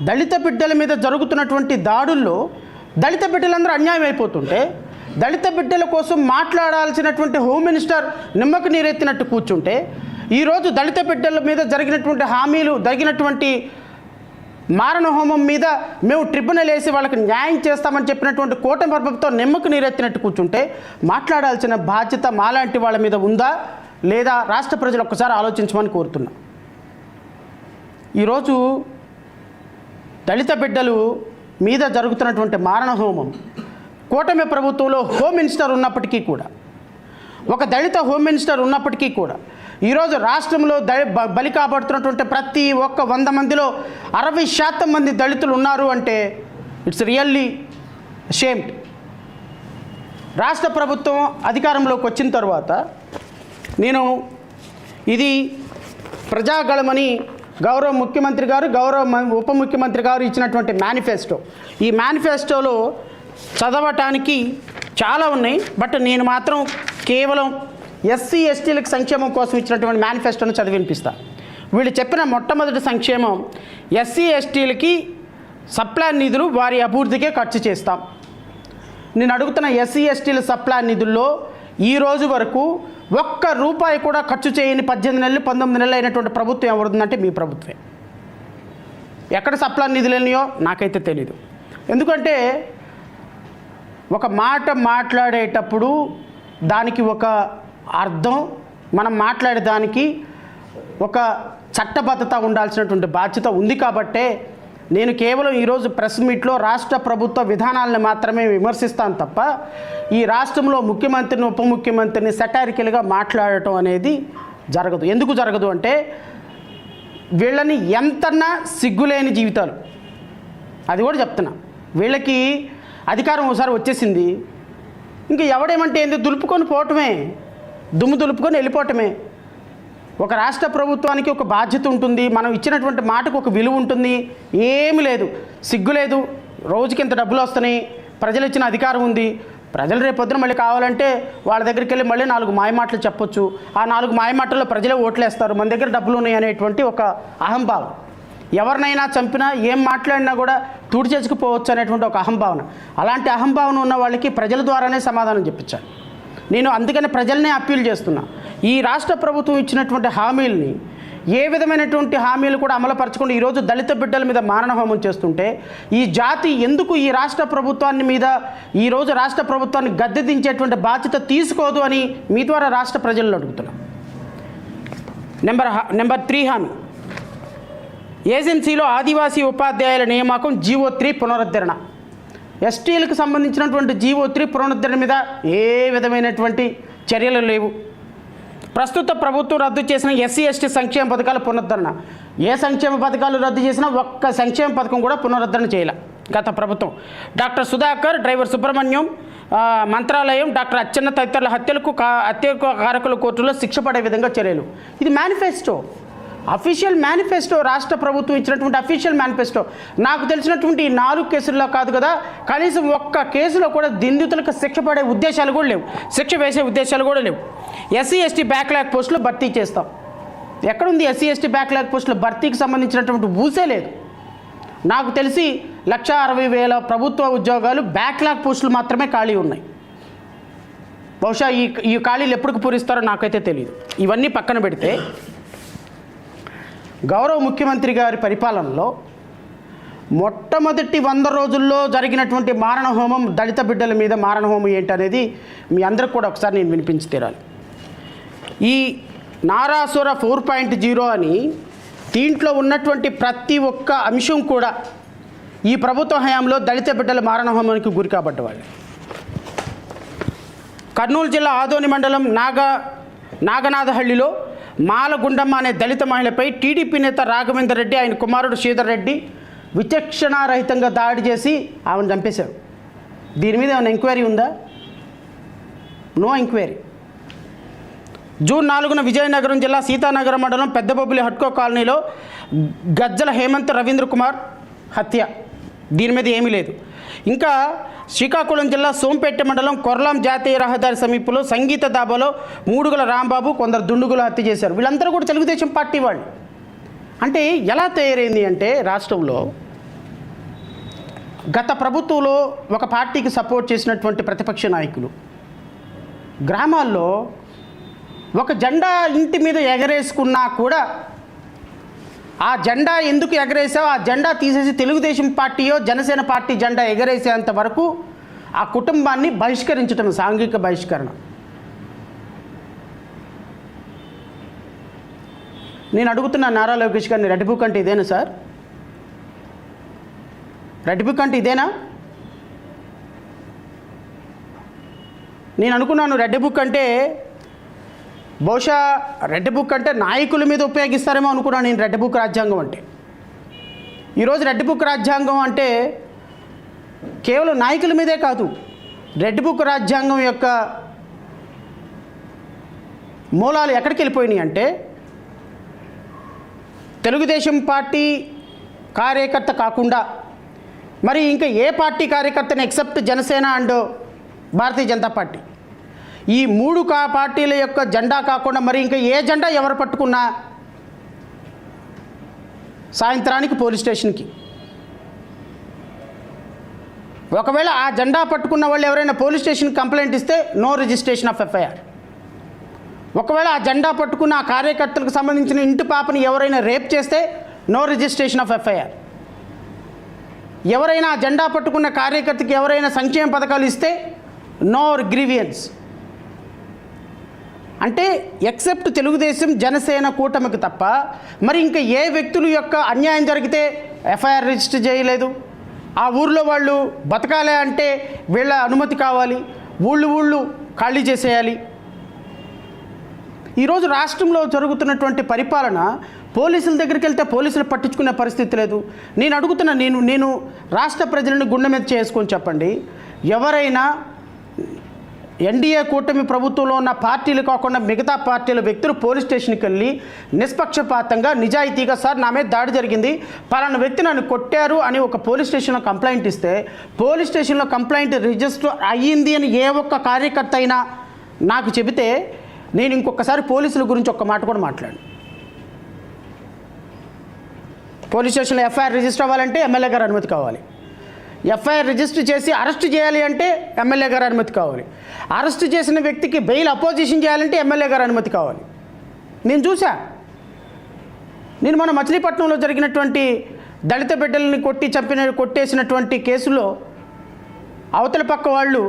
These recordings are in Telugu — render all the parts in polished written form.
దళిత బిడ్డల మీద జరుగుతున్నటువంటి దాడుల్లో దళిత బిడ్డలందరూ అన్యాయం అయిపోతుంటే దళిత బిడ్డల కోసం మాట్లాడాల్సినటువంటి హోమ్ మినిస్టర్ నిమ్మకు నీరెత్తినట్టు కూర్చుంటే ఈరోజు దళిత బిడ్డల మీద జరిగినటువంటి మారణ హోమం మీద మేము ట్రిబ్యునల్ వేసి వాళ్ళకి న్యాయం చేస్తామని చెప్పినటువంటి కూటమి ప్రభుత్వం నిమ్మకు నీరెత్తినట్టు కూర్చుంటే మాట్లాడాల్సిన బాధ్యత మాలాంటి వాళ్ళ మీద ఉందా లేదా రాష్ట్ర ప్రజలు ఒక్కసారి ఆలోచించమని కోరుతున్నా. ఈరోజు దళిత బిడ్డలు మీద జరుగుతున్నటువంటి మారణ హోమం కూటమి ప్రభుత్వంలో హోమ్ మినిస్టర్ ఉన్నప్పటికీ కూడా, ఒక దళిత హోమ్ మినిస్టర్ ఉన్నప్పటికీ కూడా ఈరోజు రాష్ట్రంలో బలి కాబడుతున్నటువంటి ప్రతి ఒక్క 100 మందిలో 60% మంది దళితులు ఉన్నారు అంటే ఇట్స్ రియల్లీ షేమ్డ్. రాష్ట్ర ప్రభుత్వం అధికారంలోకి వచ్చిన తర్వాత నేను ఇది ప్రజాగళమని గౌరవ ముఖ్యమంత్రి గారు ఉప ముఖ్యమంత్రి గారు ఇచ్చినటువంటి మేనిఫెస్టో, ఈ మేనిఫెస్టోలో చదవటానికి చాలా ఉన్నాయి. బట్ నేను మాత్రం కేవలం ఎస్సీ ఎస్టీలకు సంక్షేమం కోసం ఇచ్చినటువంటి మేనిఫెస్టోను చదివి వినిపిస్తా. వీళ్ళు చెప్పిన మొట్టమొదటి సంక్షేమం ఎస్సీ ఎస్టీలకి సప్లాన్ నిధులు వారి అభివృద్ధికే ఖర్చు చేస్తాం. నేను అడుగుతున్న ఎస్సీ ఎస్టీల సప్లాన్ నిధుల్లో ఈ రోజు వరకు ఒక్క రూపాయి కూడా ఖర్చు చేయని 18 నెలలు 19 నెలలు అయినటువంటి ప్రభుత్వం ఎవరుందంటే మీ ప్రభుత్వమే. ఎక్కడ సప్లాన్ నిధులు ఉన్నాయో నాకైతే తెలీదు. ఎందుకంటే ఒక మాట మాట్లాడేటప్పుడు దానికి ఒక అర్థం, మనం మాట్లాడేదానికి ఒక చట్టబద్ధత ఉండాల్సినటువంటి బాధ్యత ఉంది. కాబట్టే నేను కేవలం ఈరోజు ప్రెస్ మీట్లో రాష్ట్ర ప్రభుత్వ విధానాలను మాత్రమే విమర్శిస్తాను తప్ప ఈ రాష్ట్రంలో ముఖ్యమంత్రిని ఉప ముఖ్యమంత్రిని సెటారికల్గా మాట్లాడటం అనేది జరగదు. ఎందుకు జరగదు అంటే వీళ్ళని ఎంతన్నా సిగ్గులేని జీవితాలు, అది కూడా చెప్తున్నా. వీళ్ళకి అధికారం ఒకసారి వచ్చేసింది, ఇంక ఎవడేమంటే ఏంది దులుపుకొని పోవటమే, దుమ్ము దులుపుకొని వెళ్ళిపోవటమే. ఒక రాష్ట్ర ప్రభుత్వానికి ఒక బాధ్యత ఉంటుంది, మనం ఇచ్చినటువంటి మాటకు ఒక విలువ ఉంటుంది. ఏమి లేదు, సిగ్గు లేదు. రోజుకి ఇంత డబ్బులు వస్తున్నాయి, ప్రజలు ఇచ్చిన అధికారం ఉంది. ప్రజలు రేపొద్దున మళ్ళీ కావాలంటే వాళ్ళ దగ్గరికి వెళ్ళి మళ్ళీ 4 మాయమాటలు చెప్పొచ్చు. ఆ 4 మాయమాటల్లో ప్రజలే ఓట్లేస్తారు, మన దగ్గర డబ్బులు ఉన్నాయి అనేటువంటి ఒక అహంభావం. ఎవరినైనా చంపినా ఏం మాట్లాడినా కూడా తుడిచేసుకుపోవచ్చు అనేటువంటి ఒక అహంభావన. అలాంటి అహంభావన ఉన్న వాళ్ళకి ప్రజల ద్వారానే సమాధానం చెప్పించాలి. నేను అందుకని ప్రజలనే అప్పీల్ చేస్తున్నా. ఈ రాష్ట్ర ప్రభుత్వం ఇచ్చినటువంటి హామీల్ని ఏ విధమైనటువంటి హామీలు కూడా అమలుపరచకుండా ఈరోజు దళిత బిడ్డల మీద మారణహోమం చేస్తుంటే ఈ జాతి ఎందుకు ఈ రాష్ట్ర ప్రభుత్వాన్ని మీద ఈరోజు రాష్ట్ర ప్రభుత్వాన్ని గద్దె దించేటువంటి బాధ్యత తీసుకోదు అని మీ ద్వారా రాష్ట్ర ప్రజలను అడుగుతున్నాం. నెంబర్ 3 హామీ ఏజెన్సీలో ఆదివాసీ ఉపాధ్యాయుల నియామకం జీవో 3 పునరుద్ధరణ. ఎస్టీలకు సంబంధించినటువంటి జీవో 3 పునరుద్ధరణ మీద ఏ విధమైనటువంటి చర్యలు లేవు. ప్రస్తుత ప్రభుత్వం రద్దు చేసిన ఎస్సీ ఎస్టీ సంక్షేమ పథకాల పునరుద్ధరణ, ఏ సంక్షేమ పథకాలు రద్దు చేసినా ఒక్క సంక్షేమ పథకం కూడా పునరుద్ధరణ చేయాల గత ప్రభుత్వం. Doctor Sudhakar, driver Subrahmanyam, Mantralayam, doctor Achenna తదితరుల హత్యలకు కారకుల కోర్టులో శిక్ష పడే విధంగా చర్యలు. ఇది మేనిఫెస్టో, అఫీషియల్ మేనిఫెస్టో, రాష్ట్ర ప్రభుత్వం ఇచ్చినటువంటి అఫీషియల్ మేనిఫెస్టో. నాకు తెలిసినటువంటి ఈ 4 కేసుల్లో కాదు కదా, కనీసం ఒక్క కేసులో కూడా నిందితులకు శిక్ష పడే ఉద్దేశాలు కూడా లేవు, శిక్ష వేసే ఉద్దేశాలు కూడా లేవు. ఎస్సీ ఎస్టీ బ్యాక్లాగ్ పోస్టులు భర్తీ చేస్తాం. ఎక్కడుంది ఎస్సీ ఎస్టీ బ్యాక్లాగ్ పోస్టుల భర్తీకి సంబంధించినటువంటి ఊసే లేదు. నాకు తెలిసి 1,60,000 ప్రభుత్వ ఉద్యోగాలు బ్యాక్లాగ్ పోస్టులు మాత్రమే ఖాళీ ఉన్నాయి. బహుశా ఈ ఖాళీలు ఎప్పటికి పూరిస్తారో నాకైతే తెలియదు. ఇవన్నీ పక్కన పెడితే గౌరవ ముఖ్యమంత్రి గారి పరిపాలనలో మొట్టమొదటి 100 రోజుల్లో జరిగినటువంటి మారణ హోమం, దళిత బిడ్డల మీద మారణ హోమం ఏంటనేది మీ అందరికి కూడా ఒకసారి నేను వినిపించి తీరాలి. ఈ నారాసుర 4.0 అని దీంట్లో ఉన్నటువంటి ప్రతి ఒక్క అంశం కూడా ఈ ప్రభుత్వ హయాంలో దళిత బిడ్డల మారణ హోమానికి గురి కాబడ్డవాళ్ళు. కర్నూలు జిల్లా ఆదోని మండలం నాగనాథహళ్లిలో మాలగుండమ్మ అనే దళిత మహిళపై టీడీపీ నేత రాఘవేందర్ రెడ్డి, ఆయన కుమారుడు శ్రీధర్ రెడ్డి విచక్షణారహితంగా దాడి చేసి ఆమెను చంపేశారు. దీని మీద ఏమైనా ఎంక్వైరీ ఉందా? No enquiry. జూన్ 4న విజయనగరం జిల్లా సీతానగరం మండలం పెద్దబొబ్బిలి హట్కో కాలనీలో గజ్జల హేమంత్ రవీంద్ర కుమార్ హత్య, దీని మీద ఏమీ లేదు. ఇంకా శ్రీకాకుళం జిల్లా సోంపేట మండలం కొర్లాం జాతీయ రహదారి సమీపంలో సంగీత దాబాలో మూడుగుల రాంబాబు, కొందరు దుండుగులు హత్య చేశారు. వీళ్ళందరూ కూడా తెలుగుదేశం పార్టీ వాళ్ళు. అంటే ఎలా తయారైంది అంటే రాష్ట్రంలో గత ప్రభుత్వంలో ఒక పార్టీకి సపోర్ట్ చేసినటువంటి ప్రతిపక్ష నాయకులు గ్రామాల్లో ఒక జెండా ఇంటి మీద ఎగరేసుకున్నా కూడా ఆ జెండా ఎందుకు ఎగరేసావు, ఆ జెండా తీసేసి తెలుగుదేశం పార్టీయో జనసేన పార్టీ జెండా ఎగరేసేంత వరకు ఆ కుటుంబాన్ని బహిష్కరించడం, సాంఘిక బహిష్కరణ. నేను అడుగుతున్నా నారా లోకేష్ గారిని, రెడ్ బుక్ అంటే ఇదేనా సార్? రెడ్ బుక్ అంటే ఇదేనా? నేను అనుకున్నాను రెడ్ బుక్ అంటే బహుశా రెడ్ బుక్ అంటే నాయకుల మీద ఉపయోగిస్తారేమో అనుకున్నాను నేను. రెడ్ బుక్ రాజ్యాంగం అంటే ఈరోజు రెడ్ బుక్ రాజ్యాంగం అంటే కేవలం నాయకుల మీదే కాదు, రెడ్ బుక్ రాజ్యాంగం యొక్క మూలాలు ఎక్కడికి వెళ్ళిపోయినాయి అంటే తెలుగుదేశం పార్టీ కార్యకర్త కాకుండా మరి ఇంకా ఏ పార్టీ కార్యకర్తని except Janasena and Bharatiya Janata party, ఈ మూడు పార్టీల యొక్క జెండా కాకుండా మరి ఇంకా ఏ జెండా ఎవరు పట్టుకున్నా సాయంత్రానికి పోలీస్ స్టేషన్కి. ఒకవేళ ఆ జెండా పట్టుకున్న వాళ్ళు ఎవరైనా పోలీస్ స్టేషన్కి కంప్లైంట్ ఇస్తే నో రిజిస్ట్రేషన్ ఆఫ్ ఎఫ్ఐఆర్. ఒకవేళ ఆ జెండా పట్టుకున్న ఆ కార్యకర్తలకు సంబంధించిన ఇంటి పాపని ఎవరైనా రేప్ చేస్తే నో రిజిస్ట్రేషన్ ఆఫ్ ఎఫ్ఐఆర్. ఎవరైనా ఆ జెండా పట్టుకున్న కార్యకర్తకి ఎవరైనా సంక్షేమ పథకాలు ఇస్తే నో గ్రీవియన్స్. అంటే ఎక్సెప్ట్ తెలుగుదేశం జనసేన కూటమికి తప్ప మరి ఇంకా ఏ వ్యక్తుల యొక్క అన్యాయం జరిగితే ఎఫ్ఐఆర్ రిజిస్టర్ చేయలేదు. ఆ ఊర్లో వాళ్ళు బతకాలి అంటే వీళ్ళ అనుమతి కావాలి, ఊళ్ళు ఖాళీ చేసేయాలి. ఈరోజు రాష్ట్రంలో జరుగుతున్నటువంటి పరిపాలన పోలీసుల దగ్గరికి వెళ్తే పోలీసులు పట్టించుకునే పరిస్థితి లేదు. నేను అడుగుతున్నా, నేను రాష్ట్ర ప్రజలను గుండె మీద చేసుకొని చెప్పండి, ఎవరైనా ఎన్డీఏ కూటమి ప్రభుత్వంలో ఉన్న పార్టీలు కాకుండా మిగతా పార్టీల వ్యక్తులు పోలీస్ స్టేషన్కి వెళ్ళి నిష్పక్షపాతంగా నిజాయితీగా సార్ నా మీద దాడి జరిగింది, పలానా వ్యక్తి నన్ను కొట్టారు అని ఒక పోలీస్ స్టేషన్లో కంప్లైంట్ ఇస్తే పోలీస్ స్టేషన్లో కంప్లైంట్ రిజిస్టర్ అయ్యింది అని ఏ ఒక్క కార్యకర్త అయినా నాకు చెబితే నేను ఇంకొకసారి పోలీసుల గురించి ఒక్క మాట కూడా మాట్లాడు. పోలీస్ స్టేషన్లో ఎఫ్ఐఆర్ రిజిస్టర్ అవ్వాలంటే ఎమ్మెల్యే గారు అనుమతి కావాలి. ఎఫ్ఐఆర్ రిజిస్టర్ చేసి అరెస్ట్ చేయాలి అంటే ఎమ్మెల్యే గారు అనుమతి కావాలి. అరెస్ట్ చేసిన వ్యక్తికి బెయిల్ అపోజిషన్ చేయాలంటే ఎమ్మెల్యే గారు అనుమతి కావాలి. నేను చూసా, నేను మన మచిలీపట్నంలో జరిగినటువంటి దళిత బిడ్డల్ని కొట్టేసినటువంటి కేసులో అవతల పక్క వాళ్ళు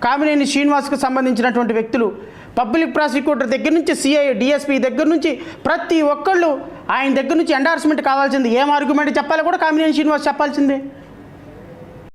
కామినేని శ్రీనివాస్కు సంబంధించినటువంటి వ్యక్తులు పబ్లిక్ ప్రాసిక్యూటర్ దగ్గర నుంచి సిఐ డిఎస్పీ దగ్గర నుంచి ప్రతి ఒక్కళ్ళు ఆయన దగ్గర నుంచి ఎండార్స్మెంట్ కావాల్సింది. ఏం ఆర్గ్యుమెంట్ చెప్పాలో కూడా కామినేని శ్రీనివాస్ చెప్పాల్సిందే.